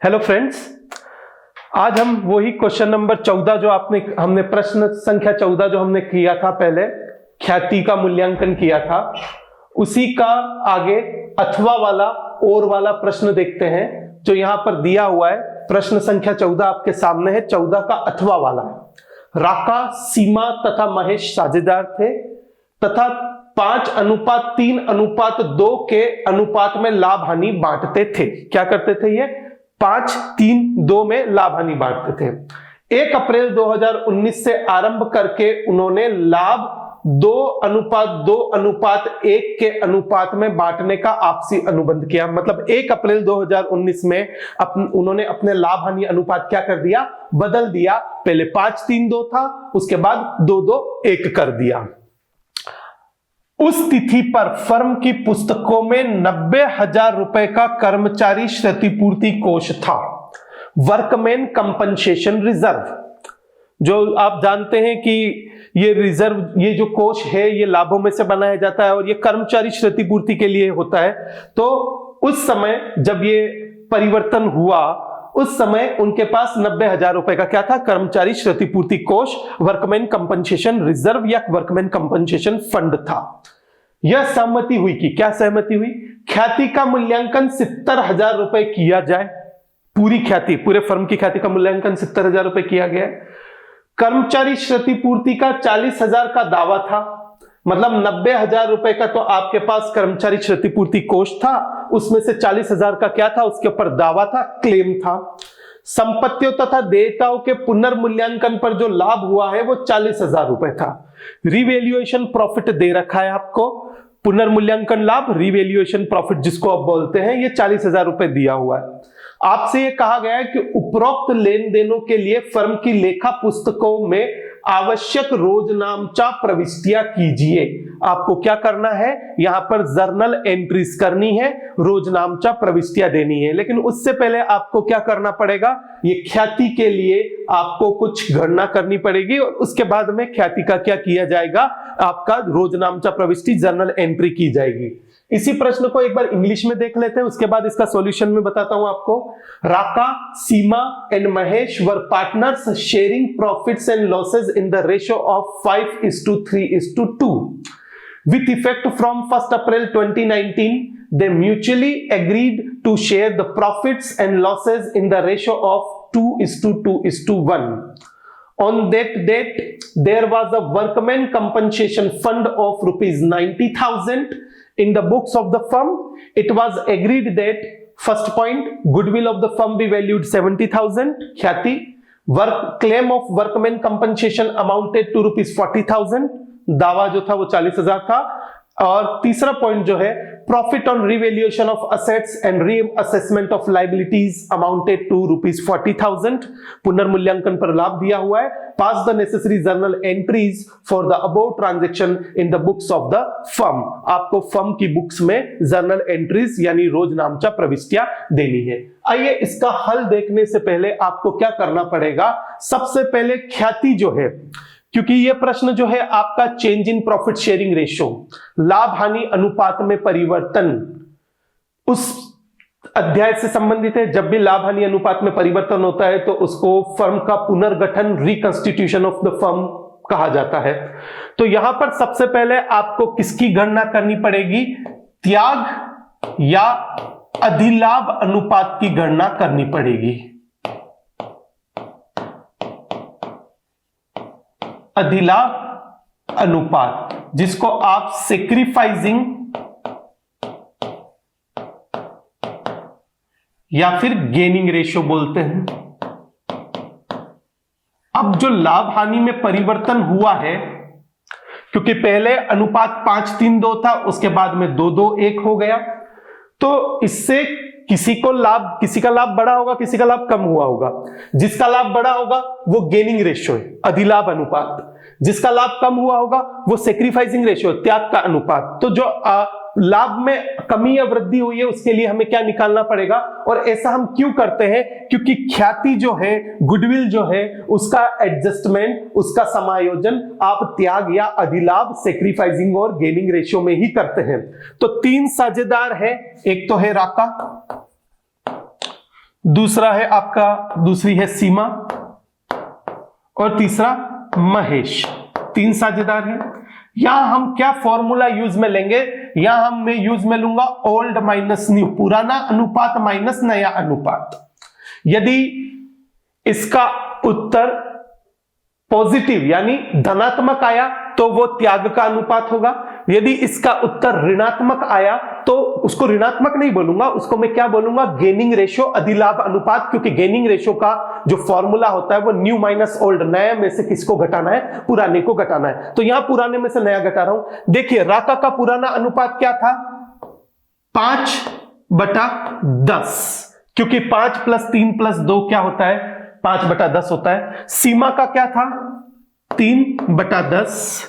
Hello friends, आज हम वही क्वेश्चन नंबर 14 जो हमने प्रश्न संख्या 14 जो हमने किया था पहले, ख्याति का मूल्यांकन किया था, उसी का आगे अथवा वाला और वाला प्रश्न देखते हैं जो यहां पर दिया हुआ है। प्रश्न संख्या 14 आपके सामने है, 14 का अथवा वाला है। राका, सीमा तथा महेश साझेदार थे तथा 5:3:2 के अनुपात में लाभ हानि बांटते थे। क्या करते थे ये? 5:3:2 में लाभ हानि बांटते थे। 1 अप्रैल 2019 से आरंभ करके उन्होंने लाभ 2:2:1 के अनुपात में बांटने का आपसी अनुबंध किया। मतलब 1 अप्रैल 2019 में उन्होंने अपने लाभ हानि अनुपात क्या कर दिया? बदल दिया। पहले 5:3:2 था, उसके बाद 2:2:1 कर दिया। उस तिथि पर फर्म की पुस्तकों में 90,000 रुपए का कर्मचारी क्षतिपूर्ति कोष था, वर्कमैन कंपनसेशन रिजर्व। जो आप जानते हैं कि ये रिजर्व, ये जो कोष है ये लाभों में से बनाया जाता है और ये कर्मचारी क्षतिपूर्ति के लिए होता है। तो उस समय जब ये परिवर्तन हुआ, उस समय उनके पास 90,000 रुपए का क्या था? कर्मचारी क्षतिपूर्ति कोष, वर्कमैन कंपनसेशन रिजर्व या वर्कमैन कंपनसेशन फंड था। यह सहमति हुई कि क्या सहमति हुई? ख्याति का मूल्यांकन 70,000 रुपए किया जाए। पूरी ख्याति, पूरे फर्म की ख्याति का मूल्यांकन 70,000 रुपए किया गया। कर्मचारी क्षतिपूर्ति का 40,000 का दावा था। मतलब 90,000 रुपए का तो आपके पास कर्मचारी क्षतिपूर्ति कोष था, उसमें से 40,000 का क्या था? उसके ऊपर दावा था, क्लेम था। संपत्तियों तथा देयताओं के पुनर्मूल्यांकन पर जो लाभ हुआ है वो 40,000 रुपए था। रिवैल्यूएशन प्रॉफिट दे रखा है आपको, पुनर्मूल्यांकन लाभ, रिवैल्यूएशन प्रॉफिट जिसको आप बोलते हैं, ये 40,000 रुपए दिया हुआ है। आपसे ये कहा गया है कि उपरोक्त लेन देनों के लिए फर्म की लेखा पुस्तकों में आवश्यक रोजनामचा प्रविष्टियां कीजिए। आपको क्या करना है? यहां पर जर्नल एंट्रीज करनी है, रोजनामचा प्रविष्टियां देनी है। लेकिन उससे पहले आपको क्या करना पड़ेगा? ये ख्याति के लिए आपको कुछ गणना करनी पड़ेगी और उसके बाद में ख्याति का क्या किया जाएगा? आपका रोजनामचा प्रविष्टि, जर्नल एंट्री की जाएगी। इसी प्रश्न को एक बार इंग्लिश में देख लेते हैं, उसके बाद इसका सॉल्यूशन में बताता हूं आपको। Raka, Seema and Mahesh were partners sharing profits and losses in the ratio of 5:3:2. With effect from 1st April 2019, they mutually agreed to share the profits and losses in the ratio of 2:2:1. On that date, there was a workman compensation fund of rupees 90,000 in the books of the firm. It was agreed that first point, goodwill of the firm be valued 70,000, ख्याति, claim of workman compensation amounted to rupees 40,000, दावा जो था वो 40,000 था। और तीसरा point जो है, profit on revaluation of assets and reassessment of liabilities amounted to rupees 40,000, पुनर्मूल्यांकन पर लाभ दिया हुआ है। Pass the necessary journal entries for the above transaction in the books of the firm. आपको फर्म की बुक्स में जर्नल एंट्रीज यानी रोजनामचा प्रविष्टियां देनी है। आइए इसका हल देखने से पहले आपको क्या करना पड़ेगा? सबसे पहले ख्याति जो है, क्योंकि यह प्रश्न जो है आपका change in profit sharing ratio, लाभ हानि अनुपात में परिवर्तन, उस अध्याय से संबंधित है। जब भी लाभ हानि अनुपात में परिवर्तन होता है तो उसको फर्म का पुनर्गठन, रिकंस्टिट्यूशन ऑफ द फर्म कहा जाता है। तो यहां पर सबसे पहले आपको किसकी गणना करनी पड़ेगी? त्याग या अधिलाभ अनुपात की गणना करनी पड़ेगी। अधिलाभ अनुपात, जिसको आप सेक्रीफाइसिंग या फिर गेनिंग रेशियो बोलते हैं। अब जो लाभ हानि में परिवर्तन हुआ है, क्योंकि पहले अनुपात 5:3:2 था, उसके बाद में 2:2:1 हो गया, तो इससे किसी का लाभ बढ़ा होगा, किसी का लाभ कम हुआ होगा। जिसका लाभ बढ़ा होगा वो गेनिंग रेशियो है, अधिलाभ अनुपात। जिसका लाभ कम हुआ होगा वो सेक्रीफाइसिंग रेशियो, त्याग का अनुपात। तो जो लाभ में कमी या वृद्धि हुई है उसके लिए हमें क्या निकालना पड़ेगा? और ऐसा हम क्यों करते हैं? क्योंकि ख्याति जो है, गुडविल जो है, उसका एडजस्टमेंट, उसका समायोजन आप त्याग या अधिलाभ, सेक्रीफाइसिंग और गेनिंग रेशियो में ही करते हैं। तो 3 साझेदार हैं, एक तो है राका, दूसरा है आपका, दूसरी है सीमा और तीसरा महेश। 3 साझेदार हैं। यहां हम क्या फॉर्मूला यूज में लेंगे, यहां हम मैं यूज में लूंगा ओल्ड माइनस न्यू, पुराना अनुपात माइनस नया अनुपात। यदि इसका उत्तर पॉजिटिव यानी धनात्मक आया तो वो त्याग का अनुपात होगा। यदि इसका उत्तर ऋणात्मक आया तो उसको ऋणात्मक नहीं बोलूंगा, उसको मैं क्या बोलूंगा, गेनिंग रेशियो, अधिलाभ अनुपात, क्योंकि गेनिंग रेशियो का जो फॉर्मूला होता है वो न्यू माइनस ओल्ड, नया में से किसको घटाना है, पुराने को घटाना है। तो यहां पुराने में से नया घटा रहा हूं। देखिए राका का पुराना अनुपात क्या था, 5/10, क्योंकि 5 + 3 + 2 क्या होता है, 5/10 होता है। सीमा का क्या था, 3/10,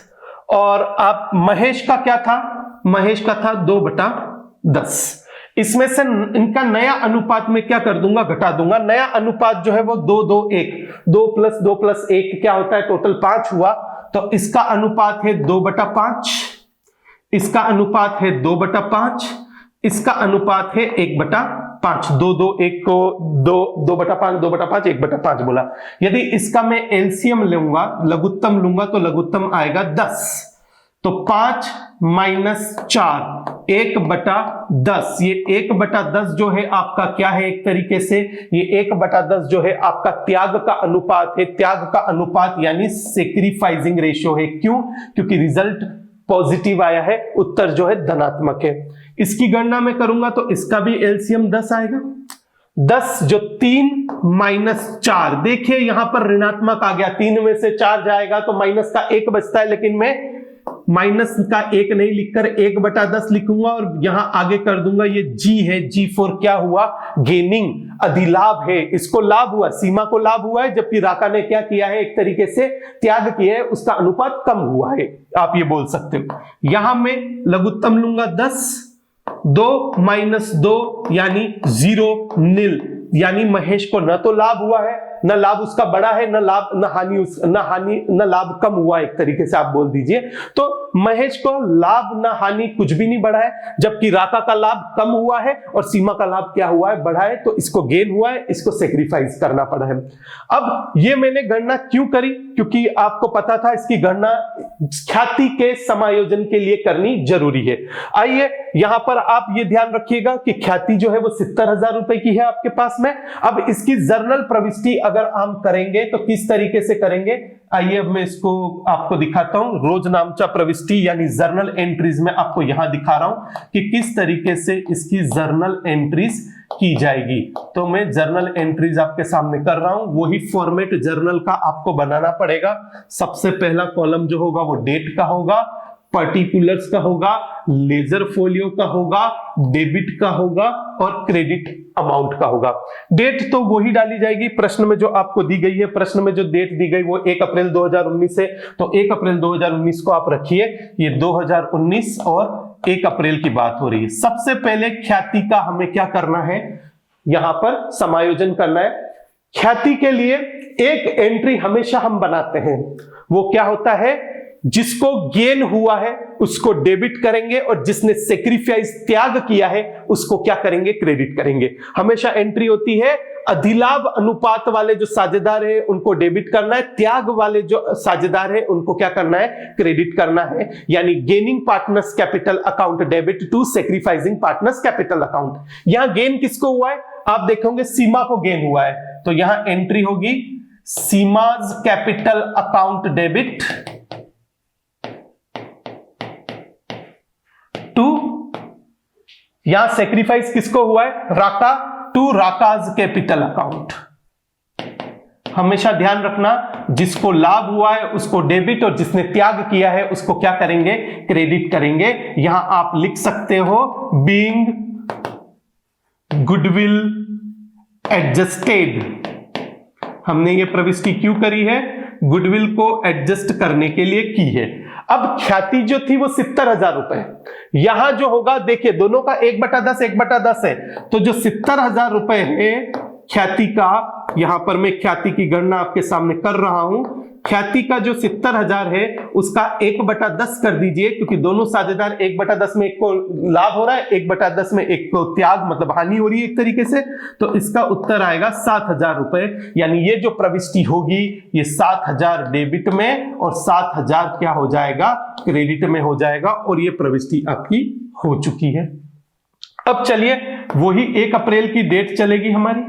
और आप महेश का क्या था, महेश का था 2/10। इसमें से इनका नया अनुपात में क्या कर दूंगा, घटा दूंगा। नया अनुपात जो है वो 2:1, 2 + 2 + 1 क्या होता है, टोटल 5 हुआ। तो इसका अनुपात है 2/5, इसका अनुपात है 2/5, इसका अनुपात है 1/5। 2:1 को 2/5, 2/5, 1/5 बोला। यदि इसका मैं एलसीएम लूंगा, लघुत्तम लूंगा, तो लघुत्तम आएगा 10। तो 5 - 4, 1/10। ये 1/10 जो है आपका क्या है, एक तरीके से ये 1/10 जो है आपका त्याग का अनुपात है। त्याग का अनुपात यानी सेक्रीफाइसिंग रेशियो है। क्यों, क्योंकि रिजल्ट पॉजिटिव आया है, उत्तर जो है धनात्मक है। इसकी गणना मैं करूंगा तो इसका भी एलसीएम 10 आएगा। 10 जो 3 - 4, देखिए यहां पर ऋणात्मक आ गया, 3 में से 4 जाएगा तो माइनस का 1 बचता है, लेकिन मैं माइनस का 1 नहीं लिखकर 1/10 लिखूंगा और यहां आगे कर दूंगा। ये जी है, G4 क्या हुआ, गेनिंग, अधिलाभ है। इसको लाभ हुआ, सीमा को लाभ हुआ है, जबकि राका ने क्या किया है, एक तरीके से त्याग किया है, उसका अनुपात कम हुआ है, आप ये बोल सकते हो। यहां मैं लघुत्तम लूंगा 10, 2 - 2 यानी 0, नील, यानी महेश को न तो लाभ हुआ है, न लाभ उसका बड़ा है, न लाभ न हानि न लाभ कम हुआ, एक तरीके से आप बोल दीजिए। तो महेश को लाभ न हानि कुछ भी नहीं बढ़ा है, जबकि राका का लाभ कम हुआ है और सीमा का लाभ क्या हुआ है, बढ़ा है। तो इसको गेन हुआ है, इसको सेक्रीफाइस करना पड़ा है। अब ये मैंने गणना क्यों करी, क्योंकि आपको पता था इसकी गणना ख्याति के समायोजन के लिए करनी जरूरी है। आइए यहां पर आप ये ध्यान रखिएगा कि ख्याति जो है वो 70,000 रुपए की है आपके पास में। अब इसकी जर्नल प्रविष्टि अगर हम करेंगे तो किस तरीके से करेंगे, आइए अब मैं इसको आपको दिखाता हूं। रोजनामचा प्रविष्टि यानी जर्नल एंट्रीज में आपको यहां दिखा रहा हूं कि किस तरीके से इसकी जर्नल एंट्रीज की जाएगी। तो मैं जर्नल एंट्रीज आपके सामने कर रहा हूं, वही फॉर्मेट जर्नल का आपको बनाना पड़ेगा। सबसे पहला कॉलम जो होगा वो डेट का होगा, पर्टिकुलर्स का होगा, लेजर फोलियो का होगा, डेबिट का होगा और क्रेडिट अमाउंट का होगा। डेट तो वही डाली जाएगी प्रश्न में जो आपको दी गई है। प्रश्न में जो डेट दी गई वो 1 अप्रैल 2019 है, तो 1 अप्रैल 2019 को आप रखिए। ये 2019 और 1 अप्रैल की बात हो रही है। सबसे पहले ख्याति का हमें क्या करना है, यहां पर समायोजन करना है। ख्याति के लिए एक एंट्री हमेशा हम बनाते हैं, वो क्या होता है, जिसको गेन हुआ है उसको डेबिट करेंगे और जिसने सेक्रीफाइस त्याग किया है उसको क्या करेंगे, क्रेडिट करेंगे। हमेशा एंट्री होती है अधिलाभ अनुपात वाले जो साझेदार है उनको डेबिट करना है, त्याग वाले जो साझेदार है उनको क्या करना है, क्रेडिट करना है। यानी gaining partners capital account debit to sacrificing partners capital account. यहां गेन किसको हुआ है, आप देखोगे सीमा को गेन हुआ है, तो यहां एंट्री होगी Seema's capital account debit to, यहां सेक्रीफाइस किसको हुआ है, राका, टू राकाज कैपिटल अकाउंट। हमेशा ध्यान रखना, जिसको लाभ हुआ है उसको डेबिट और जिसने त्याग किया है उसको क्या करेंगे, क्रेडिट करेंगे। यहां आप लिख सकते हो बीइंग गुडविल एडजस्टेड। हमने ये प्रविष्टि क्यों करी है, गुडविल को एडजस्ट करने के लिए की है। अब ख्याति जो थी वो 70,000 रुपए, यहां जो होगा देखिए दोनों का 1/10 1/10 है, तो जो 70,000 रुपए है ख्याति का, यहां पर मैं ख्याति की गणना आपके सामने कर रहा हूं। ख्याति का जो 70,000 है उसका 1/10 कर दीजिए, क्योंकि दोनों साझेदार 1/10 में एक को लाभ हो रहा है, 1/10 में एक को त्याग मतलब हानि हो रही है एक तरीके से। तो इसका उत्तर आएगा 7,000 रुपए, यानी ये जो प्रविष्टि होगी ये 7,000 डेबिट में और 7,000 क्या हो जाएगा, क्रेडिट में हो जाएगा, और ये प्रविष्टि आपकी हो चुकी है। अब चलिए वही 1 अप्रैल की डेट चलेगी हमारी।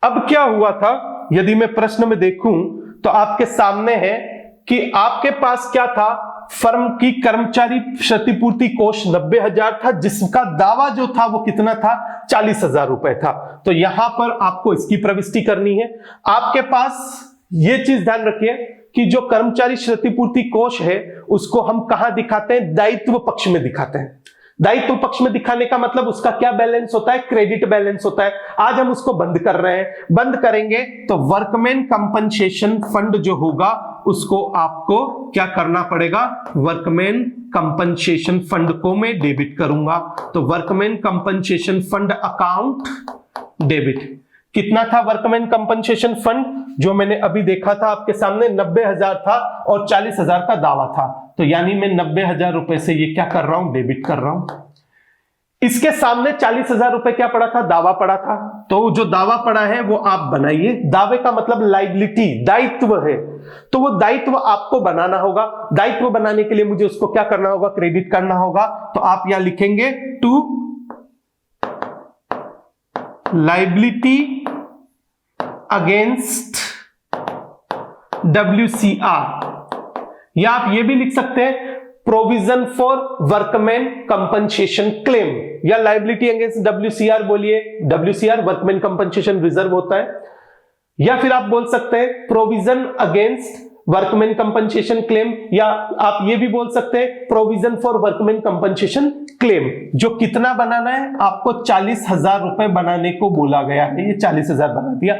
अब क्या हुआ था, यदि मैं प्रश्न में देखूं तो आपके सामने है कि आपके पास क्या था, फर्म की कर्मचारी क्षतिपूर्ति कोष 90,000 था, जिसका दावा जो था वो कितना था, 40,000 रुपए था। तो यहां पर आपको इसकी प्रविष्टि करनी है। आपके पास ये चीज ध्यान रखिए कि जो कर्मचारी क्षतिपूर्ति कोष है उसको हम कहां दिखाते हैं, दायित्व पक्ष में दिखाते हैं। दायित्व पक्ष में दिखाने का मतलब उसका क्या बैलेंस होता है, क्रेडिट बैलेंस होता है। आज हम उसको बंद कर रहे हैं, बंद करेंगे तो वर्कमैन कंपनसेशन फंड जो होगा उसको आपको क्या करना पड़ेगा, वर्कमैन कंपनसेशन फंड को मैं डेबिट करूंगा। तो workman compensation fund account debit. कितना था वर्कमैन कंपनसेशन फंड, जो मैंने अभी देखा था आपके सामने 90,000 था और 40,000 का दावा था। तो यानी मैं 90,000 रुपए से ये क्या कर रहा हूं, डेबिट कर रहा हूं। इसके सामने 40,000 रुपए क्या पड़ा था, दावा पड़ा था। तो जो दावा पड़ा है वो आप बनाइए। दावे का मतलब लायबिलिटी, दायित्व है, तो वो दायित्व आपको बनाना होगा। दायित्व बनाने के लिए मुझे उसको क्या करना होगा, क्रेडिट करना होगा। तो आप यहां लिखेंगे टू लायबिलिटी अगेंस्ट WCR, या आप ये भी लिख सकते हैं provision for workman compensation claim, या लायबिलिटी अगेंस्ट WCR बोलिए। WCR वर्कमैन कंपनसेशन रिजर्व होता है, या फिर आप बोल सकते हैं provision against workman compensation claim, या आप ये भी बोल सकते हैं provision for workman compensation claim. जो कितना बनाना है, आपको 40,000 रुपए बनाने को बोला गया है। ये 40,000 बना दिया।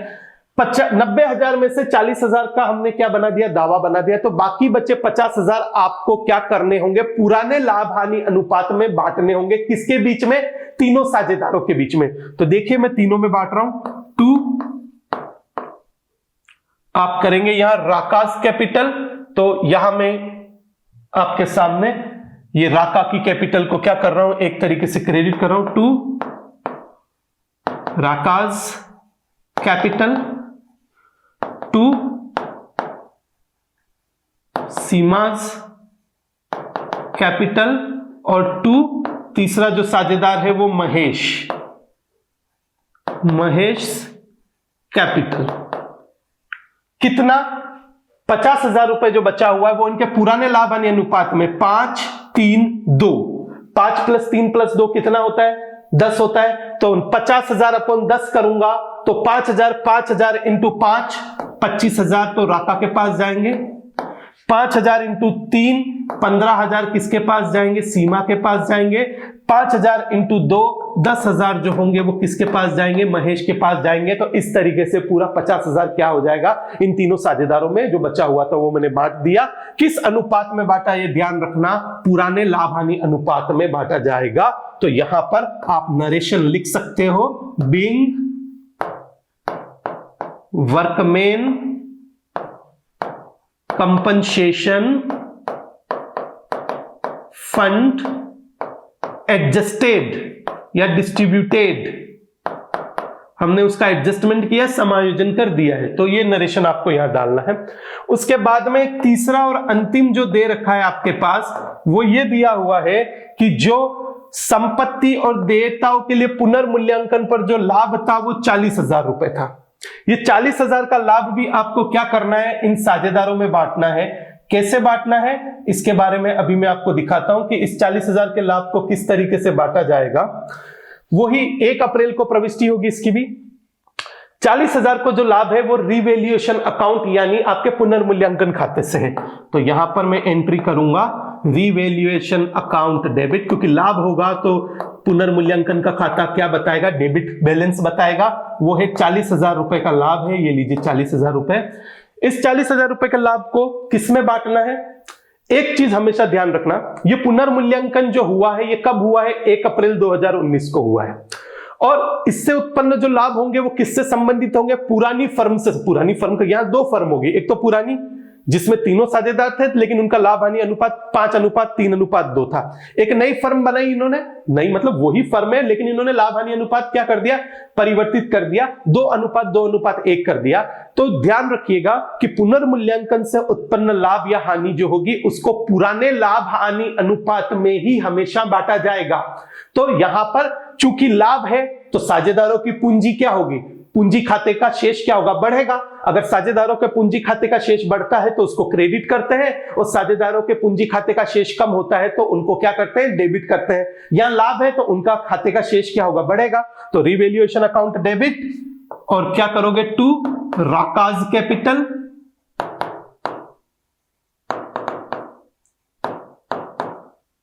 90,000 में से 40,000 का हमने क्या बना दिया, दावा बना दिया। तो बाकी बचे 50,000 आपको क्या करने होंगे, पुराने लाभ हानि अनुपात में बांटने होंगे। किसके बीच में, तीनों साझेदारों के बीच में। तो देखिए मैं तीनों में बांट रहा हूं। 2 आप करेंगे यहां राकास कैपिटल, तो यहां मैं आपके सामने ये राका की कैपिटल को क्या कर रहा हूं, एक तरीके से क्रेडिट कर रहा हूं। 2 राकास कैपिटल, 2 सीमास कैपिटल, और 2 तीसरा जो साझेदार है वो महेश कैपिटल। कितना, 50,000 रुपए जो बचा हुआ है वो इनके पुराने लाभ हानि अनुपात में 5, 3, 2, 5 + 3 + 2 कितना होता है, 10 होता है। तो 50,000 अपन 10 करूंगा तो 5,000 × 5 25,000 तो राका के पास जाएंगे। 5,000 × 3 15,000 किसके पास जाएंगे, सीमा के पास जाएंगे। 5,000 × 2 10,000 जो होंगे वो किसके पास जाएंगे, महेश के पास जाएंगे। तो इस तरीके से पूरा 50,000 क्या हो जाएगा, इन तीनों साझेदारों में जो बचा हुआ था वो मैंने बांट दिया। किस अनुपात में बांटा, ये ध्यान रखना, पुराने लाभ हानि अनुपात में बांटा जाएगा। तो यहां पर आप नरेशन लिख सकते हो, being workman compensation fund adjusted या डिस्ट्रीब्यूटेड, हमने उसका एडजस्टमेंट किया, समायोजन कर दिया है। तो ये नरेशन आपको यहां डालना है। उसके बाद में एक तीसरा और अंतिम जो दे रखा है आपके पास, वो ये दिया हुआ है कि जो संपत्ति और देयताओं के लिए पुनर्मूल्यांकन पर जो लाभ था वो 40,000 रुपए था। ये 40,000 का लाभ भी आपको क्या करना है, इन साझेदारों में बांटना है। कैसे बांटना है इसके बारे में अभी मैं आपको दिखाता हूं कि इस 40,000 के लाभ को किस तरीके से बांटा जाएगा। वही 1 अप्रैल को प्रविष्टि होगी इसकी भी। 40,000 को जो लाभ है वो रिवैल्यूएशन अकाउंट यानी आपके पुनर्मूल्यांकन खाते से है। तो यहां पर मैं एंट्री करूंगा रिवैल्यूएशन अकाउंट डेबिट, क्योंकि लाभ होगा तो पुनर्मूल्यांकन का खाता क्या बताएगा, डेबिट बैलेंस बताएगा। वो है 40,000 रुपए का लाभ है, ये लीजिए 40,000 रुपए। इस 40,000 रुपए के लाभ को किसमें बांटना है, एक चीज हमेशा ध्यान रखना, ये पुनर्मूल्यांकन जो हुआ है ये कब हुआ है, 1 अप्रैल 2019 को हुआ है। और इससे उत्पन्न जो लाभ होंगे वो किससे संबंधित होंगे, पुरानी फर्म से। पुरानी फर्म का यहां 2 फर्म होगी, एक तो पुरानी जिसमें तीनों साझेदार थे, लेकिन उनका लाभ हानि अनुपात 5:3:2 था। एक नई फर्म बनाई इन्होंने, नई मतलब वही फर्म है, लेकिन इन्होंने लाभ हानि अनुपात क्या कर दिया, परिवर्तित कर दिया, 2:2:1 कर दिया। तो ध्यान रखिएगा कि पुनर्मूल्यांकन से उत्पन्न लाभ या हानि जो होगी उसको पुराने लाभ हानि अनुपात में ही हमेशा बांटा जाएगा। तो यहां पर चूंकि लाभ है तो साझेदारों की पूंजी क्या होगी, पूंजी खाते का शेष क्या होगा, बढ़ेगा। अगर साझेदारों के पूंजी खाते का शेष बढ़ता है तो उसको क्रेडिट करते हैं, और साझेदारों के पूंजी खाते का शेष कम होता है तो उनको क्या करते हैं, डेबिट करते हैं। यहां लाभ है तो उनका खाते का शेष क्या होगा, बढ़ेगा। तो रिवैल्यूएशन अकाउंट डेबिट, और क्या करोगे, to राकाज capital,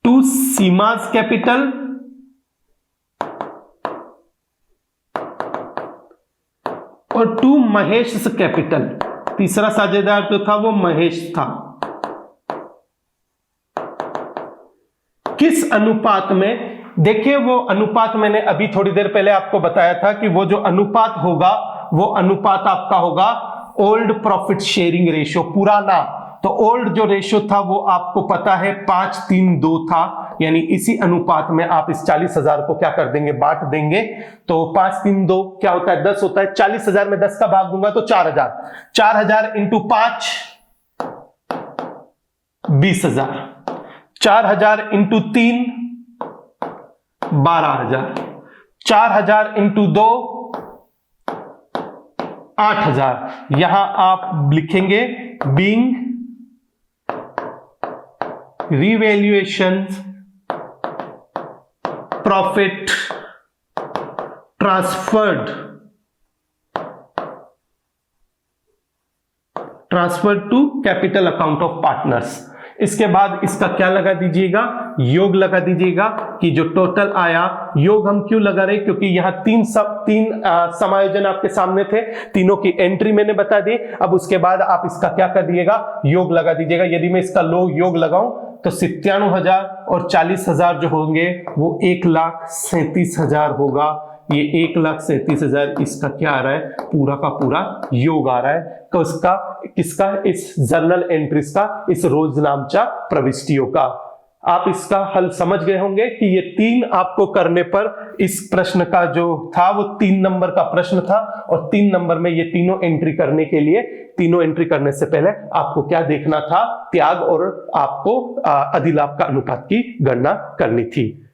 to Seema's capital, और टू महेश कैपिटल। तीसरा साझेदार जो था वो महेश था। किस अनुपात में, देखिए वो अनुपात मैंने अभी थोड़ी देर पहले आपको बताया था कि वो जो अनुपात होगा वो अनुपात आपका होगा ओल्ड प्रॉफिट शेयरिंग रेशियो, पुराना। तो ओल्ड जो रेशियो था वो आपको पता है 5:3:2 था, यानी इसी अनुपात में आप इस 40,000 को क्या कर देंगे, बांट देंगे। तो 5:3:2 क्या होता है, 10 होता है। 40,000 में 10 का भाग दूंगा तो 4,000, 4,000 इंटू 5 20,000, 4,000 इंटू 3 12,000, 4,000 इंटू 2 8,000। यहां आप लिखेंगे being revaluation profit transferred to capital account of partners. इसके बाद इसका क्या लगा दीजिएगा, योग लगा दीजिएगा कि जो टोटल आया। योग हम क्यों लगा रहे, क्योंकि यहां तीन समायोजन आपके सामने थे, तीनों की एंट्री मैंने बता दी। अब उसके बाद आप इसका क्या कर दिएगा, योग लगा दीजिएगा। यदि मैं इसका योग लगाऊं तो 97,000 और 40,000 जो होंगे वो 1,37,000 होगा। ये 1,37,000 इसका क्या आ रहा है, पूरा का पूरा योग आ रहा है। तो इसका किसका, इस जर्नल एंट्रीज का, इस रोजनामचा प्रविष्टियों का। आप इसका हल समझ गए होंगे कि ये 3 आपको करने पर इस प्रश्न का जो था वो 3 नंबर का प्रश्न था, और 3 नंबर में ये तीनों एंट्री करने के लिए, तीनों एंट्री करने से पहले आपको क्या देखना था, त्याग और आपको अधिलाभ का अनुपात की गणना करनी थी।